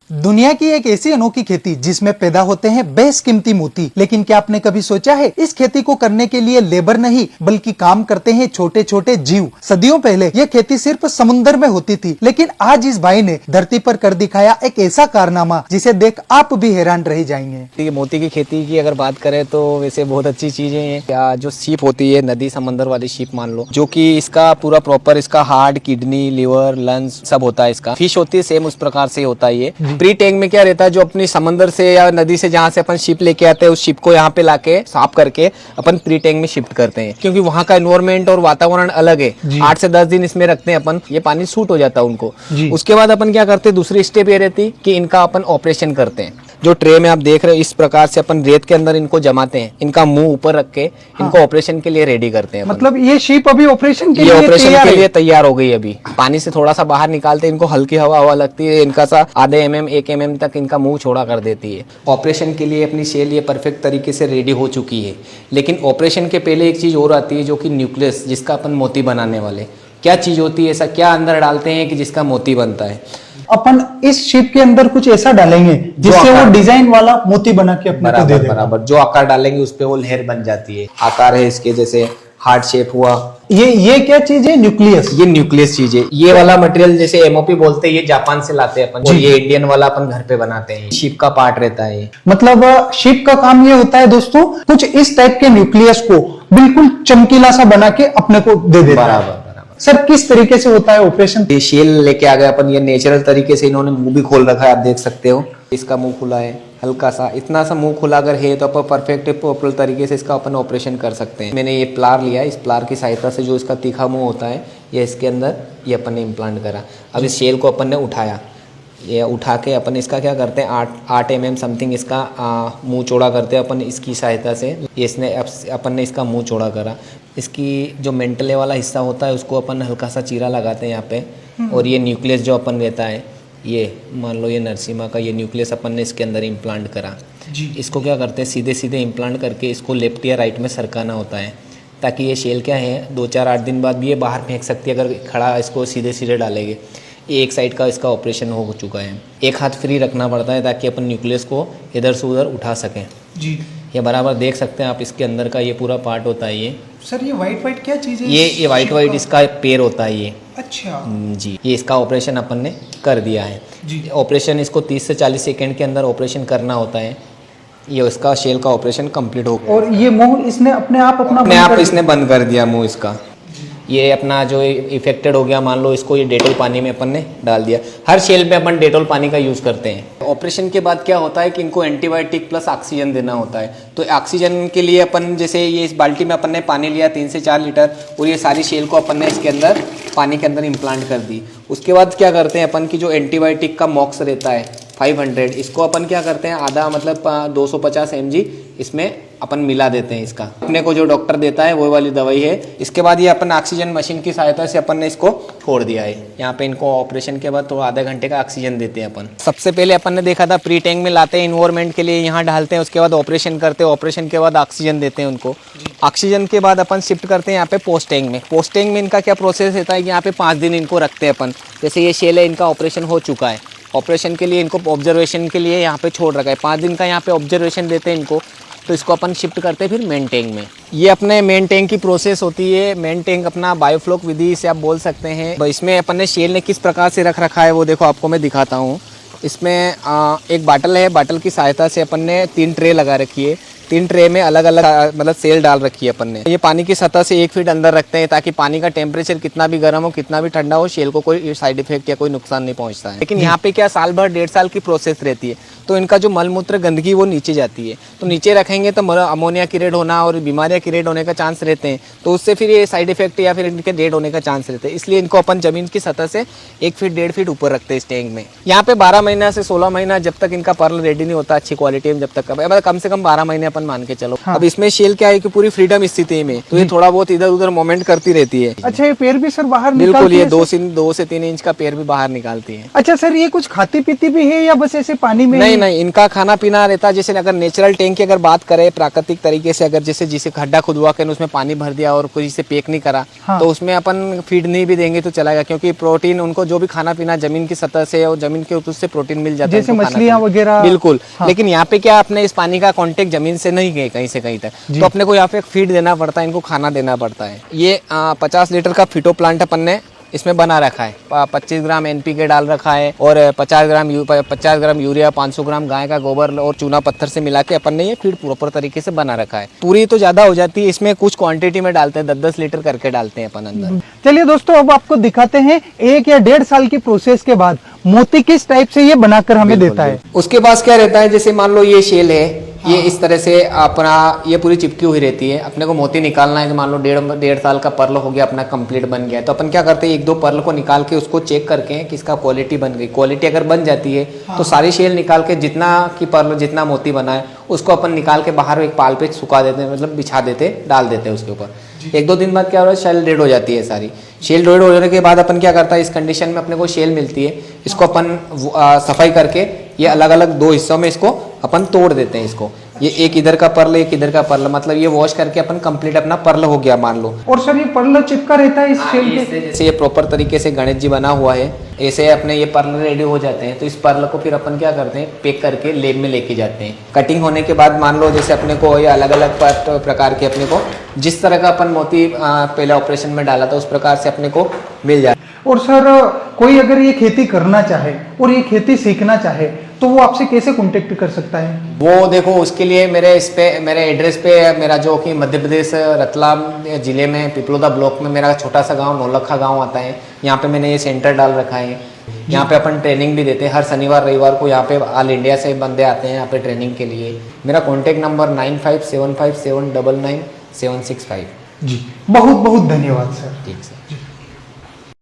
दुनिया की एक ऐसी अनोखी खेती जिसमें पैदा होते हैं बेशकीमती मोती, लेकिन क्या आपने कभी सोचा है इस खेती को करने के लिए लेबर नहीं बल्कि काम करते हैं छोटे छोटे जीव। सदियों पहले यह खेती सिर्फ समुद्र में होती थी, लेकिन आज इस भाई ने धरती पर कर दिखाया एक ऐसा कारनामा जिसे देख आप भी हैरान रह जाएंगे। मोती की खेती की अगर बात करें तो वैसे बहुत अच्छी चीजें हैं। जो सीप होती है नदी समंदर वाली सीप मान लो, जो कि इसका पूरा प्रॉपर इसका हार्ट, किडनी, लिवर, लंग्स सब होता है। इसका फिश होती है सेम उस प्रकार से होता है। ये प्री टैंक में क्या रहता है, जो अपनी समंदर से या नदी से जहाँ से अपन शिप लेके आते हैं उस शिप को यहाँ पे लाके साफ करके अपन प्री टैंक में शिफ्ट करते हैं, क्योंकि वहाँ का एनवायरमेंट और वातावरण अलग है। 8 से 10 दिन इसमें रखते हैं अपन, ये पानी सूट हो जाता है उनको। उसके बाद अपन क्या करते हैं, दूसरी स्टेप ये रहती कि इनका अपन ऑपरेशन करते हैं। जो ट्रे में आप देख रहे हो इस प्रकार से अपन रेत के अंदर इनको जमाते हैं, इनका मुंह ऊपर रख के इनको ऑपरेशन के लिए रेडी करते हैं। मतलब ये शिप अभी ऑपरेशन के लिए तैयार हो गई। अभी पानी से थोड़ा सा बाहर निकालते हैं, इनको हल्की हवा लगती है, इनका सा आधे mm 1 mm तक इनका मुंह छोड़ा कर देती है। ऑपरेशन के लिए अपनी सेल ये परफेक्ट तरीके से रेडी हो चुकी है। लेकिन ऑपरेशन के पहले एक चीज और आती है, जो कि न्यूक्लियस, जिसका अपन मोती बनाने वाले। क्या चीज होती है, ऐसा क्या अंदर डालते हैं कि जिसका मोती बनता है। अपन इस शिप के अंदर कुछ ऐसा डालेंगे जिससे वो डिजाइन वाला मोती बना के अपने को दे देगा। बराबर जो आकार डालेंगे उस पे वो लहर बन जाती है। आकार है इसके, जैसे हार्ट शेप हुआ। ये क्या चीज है? न्यूक्लियस। ये न्यूक्लियस चीज है। ये वाला मटेरियल जैसे एमओपी बोलते हैं, ये जापान से लाते हैं अपन, और ये इंडियन वाला अपन घर पे बनाते हैं। शिप का पार्ट रहता है। मतलब शिप का काम ये होता है दोस्तों, कुछ इस टाइप के न्यूक्लियस को बिल्कुल चमकीला सा बना के अपने को दे देता है। बराबर। सर किस तरीके से होता है ऑपरेशन? ये शेल लेके आ गए अपन, ये नेचुरल तरीके से इन्होंने मुंह भी खोल रखा है, आप देख सकते हो। इसका मुंह खुला है, हल्का सा, इतना सा मुंह खुला अगर है तो अपन परफेक्ट प्रॉपर तरीके से इसका अपन ऑपरेशन कर सकते हैं। मैंने ये प्लार लिया, इस प्लार की सहायता से जो इसका तीखा मुंह होता है ये इसके अंदर ये अपन ने इम्प्लांट करा। अब इस शेल को अपन ने उठाया, ये उठा के अपन इसका क्या करते हैं, 8 mm समथिंग इसका मुंह चौड़ा करते हैं अपन इसकी सहायता से। इसने अपन ने इसका मुंह चौड़ा करा। इसकी जो मेंटले वाला हिस्सा होता है उसको अपन हल्का सा चीरा लगाते हैं यहाँ पे, और ये न्यूक्लियस जो अपन रहता है, ये मान लो ये नरसिम्हा का ये न्यूक्लियस अपन ने इसके अंदर इम्प्लांट करा। इसको क्या करते हैं, सीधे सीधे इम्प्लांट करके इसको लेफ्ट या राइट में सरकाना होता है, ताकि ये शेल क्या है 2-4-8 दिन बाद भी ये बाहर फेंक सकती है अगर खड़ा इसको सीधे सीधे डालेंगे। एक साइड का इसका ऑपरेशन हो चुका है। एक हाथ फ्री रखना पड़ता है ताकि अपन न्यूक्लियस को इधर से उधर उठा सकें। ये बराबर देख सकते हैं आप, इसके अंदर का ये पूरा पार्ट होता है। ये सर ये वाइट क्या चीज है? ये वाइट इसका पैर होता है ये। अच्छा जी, ये इसका ऑपरेशन अपन ने कर दिया है। ऑपरेशन इसको 30 से 40 सेकेंड के अंदर ऑपरेशन करना होता है। ये इसका शेल का ऑपरेशन कंप्लीट हो गया। और ये मुंह इसने अपने आप इसने बंद कर दिया मुंह इसका। ये अपना जो इफेक्टेड हो गया, मान लो इसको ये डेटोल पानी में अपन ने डाल दिया। हर शेल में अपन डेटोल पानी का यूज़ करते हैं। ऑपरेशन के बाद क्या होता है कि इनको एंटीबायोटिक प्लस ऑक्सीजन देना होता है। तो ऑक्सीजन के लिए अपन जैसे ये इस बाल्टी में अपन ने पानी लिया 3 से 4 लीटर, और ये सारी शेल को अपन ने इसके अंदर पानी के अंदर इम्प्लांट कर दी। उसके बाद क्या करते हैं अपन की जो एंटीबायोटिक का मॉक्स रहता है 500, इसको अपन क्या करते हैं आधा मतलब 250 mg इसमें अपन मिला देते हैं। इसका अपने को जो डॉक्टर देता है वो वाली दवाई है। इसके बाद ये अपन ऑक्सीजन मशीन की सहायता से अपन ने इसको छोड़ दिया है। यहाँ पे इनको ऑपरेशन के बाद तो आधे घंटे का ऑक्सीजन देते हैं अपन। सबसे पहले अपन ने देखा था प्री टैंक में लाते हैं, इन्वायरमेंट के लिए यहाँ डालते हैं, उसके बाद ऑपरेशन करते हैं, ऑपरेशन के बाद ऑक्सीजन देते हैं उनको। ऑक्सीजन के बाद अपन शिफ्ट करते हैं यहाँ पे पोस्ट टैंक में। पोस्ट टैंक में इनका क्या प्रोसेस रहता है कि यहाँ पे 5 दिन इनको रखते हैं अपन। जैसे ये शेल है, इनका ऑपरेशन हो चुका है, ऑपरेशन के लिए इनको ऑब्जर्वेशन के लिए यहाँ पे छोड़ रखा है। 5 दिन का यहाँ पे ऑब्जर्वेशन देते हैं इनको। तो इसको अपन शिफ्ट करते हैं फिर मेन टैंक में। ये अपने मेन टैंक की प्रोसेस होती है। मेन टैंक अपना बायोफ्लोक विधि से आप बोल सकते हैं। इसमें अपन ने शेल ने किस प्रकार से रख रखा है वो देखो, आपको मैं दिखाता हूँ। इसमें एक बाटल है, बाटल की सहायता से अपन ने 3 ट्रे लगा रखी है। 3 ट्रे में अलग अलग मतलब सेल डाल रखी है अपन ने। ये पानी की सतह से 1 फीट अंदर रखते हैं ताकि पानी का टेम्परेचर कितना भी गर्म हो कितना भी ठंडा हो, शेल को कोई साइड इफेक्ट या कोई नुकसान नहीं पहुंचता है। लेकिन यहाँ पे क्या साल भर 1.5 साल की प्रोसेस रहती है, तो इनका जो मलमूत्र गंदगी वो नीचे जाती है। तो नीचे रखेंगे तो अमोनिया की रेड होना और बीमारियां की रेड होने का चांस रहते हैं, तो उससे फिर ये साइड इफेक्ट या फिर इनके डेड होने का चांस रहते हैं। इसलिए इनको अपन जमीन की सतह से 1 फीट 1.5 फीट ऊपर रखते हैं इस टैंक में। यहाँ पे 12 महीना से 16 महीना जब तक इनका पर्ल रेडी नहीं होता अच्छी क्वालिटी में, जब तक मतलब कम से कम 12 महीने अपन अपन मान के चलो। अब इसमें शेल क्या है कि पूरी फ्रीडम स्थिति में, तो ये थोड़ा बहुत इधर उधर मोमेंट करती रहती है। अच्छा, ये पैर भी सर बाहर बिल्कुल, निकालती ये है? 2 से 3 इंच का पैर भी बाहर निकालती है। अच्छा सर, ये कुछ खाती पीती भी है या बस ऐसे पानी में? नहीं नहीं, इनका खाना पीना रहता है। जैसे अगर नेचुरल टैंक की अगर बात करें प्राकृतिक तरीके से, अगर जैसे जिसे खड्डा खुदवा कर उसमें पानी भर दिया और कोई से पैक नहीं करा, हाँ। तो उसमें अपन फीड नहीं भी देंगे तो चलेगा, क्योंकि प्रोटीन उनको जो भी खाना पीना जमीन की सतह से और जमीन के ऊपर से प्रोटीन मिल जाता है जैसे उनको खाना मछलियां पीना। वगैरह? बिल्कुल, हाँ। लेकिन यहाँ पे क्या अपने इस पानी का कांटेक्ट जमीन से नहीं गए कहीं से कहीं तक, तो अपने को यहाँ पे फीड देना पड़ता है, इनको खाना देना पड़ता है। ये 50 लीटर का फिटो प्लांट अपन ने इसमें बना रखा है। 25 ग्राम NPK डाल रखा है और 50 ग्राम यूरिया, 500 ग्राम गाय का गोबर और चूना पत्थर से मिला के अपन ने ये फीड प्रॉपर तरीके से बना रखा है। पूरी तो ज्यादा हो जाती है, इसमें कुछ क्वांटिटी में डालते हैं, 10-10 लीटर करके डालते हैं अपन अंदर। चलिए दोस्तों, अब आपको दिखाते हैं 1 या 1.5 साल की प्रोसेस के बाद मोती किस टाइप से ये बनाकर हमें देता है। उसके बाद क्या रहता है, जैसे मान लो ये शेल है, ये इस तरह से अपना ये पूरी चिपकी हुई रहती है। अपने को मोती निकालना है, तो मान लो 1.5 साल का पर्ल हो गया, अपना कंप्लीट बन गया, तो अपन क्या करते हैं 1-2 पर्ल को निकाल के उसको चेक करके किसका क्वालिटी बन गई। क्वालिटी अगर बन जाती है तो सारी शेल निकाल के जितना की पर्ल जितना मोती बना है उसको अपन निकाल के बाहर एक पाल पे सुखा देते हैं, मतलब बिछा देते, डाल देते हैं उसके ऊपर। 1-2 दिन बाद क्या हो रहा है, शेल डेड हो जाती है सारी। शेल डेड हो जाने के बाद अपन क्या करता है, इस कंडीशन में अपने को शेल मिलती है, इसको अपन सफाई करके ये अलग अलग 2 हिस्सों में इसको अपन तोड़ देते हैं। इसको ये एक इधर का पर्ल, एक इधर का पर्ल, मतलब ये वॉश करके अपन कंप्लीट अपना पर्ल हो गया मान लो। और सर ये पर्ल चिपका रहता है इस शेल के? जैसे ये प्रॉपर तरीके से गणेश जी बना हुआ है, ऐसे अपने ये पर्ल रेडी हो जाते हैं, तो इस पर्ल को फिर अपन क्या करते हैं, पैक करके लेब में लेके जाते हैं। कटिंग होने के बाद मान लो जैसे अपने को ये अलग अलग प्रकार के अपने को जिस तरह का अपन मोती पहले ऑपरेशन में डाला था उस प्रकार से अपने को मिल जाता है। और सर कोई अगर ये खेती करना चाहे और ये खेती सीखना चाहे तो वो आपसे कैसे कांटेक्ट कर सकता है? वो देखो, उसके लिए मेरे एड्रेस पे मेरा जो कि मध्य प्रदेश रतलाम जिले में पिपलोदा ब्लॉक में मेरा छोटा सा गांव नौलखा गांव आता है। यहाँ पे मैंने ये सेंटर डाल रखा है। यहाँ पे अपन ट्रेनिंग भी देते हैं, हर शनिवार रविवार को यहाँ पे ऑल इंडिया से बंदे आते हैं यहाँ पे ट्रेनिंग के लिए। मेरा कॉन्टेक्ट नंबर 9575799765। जी, बहुत बहुत धन्यवाद सर। ठीक सर।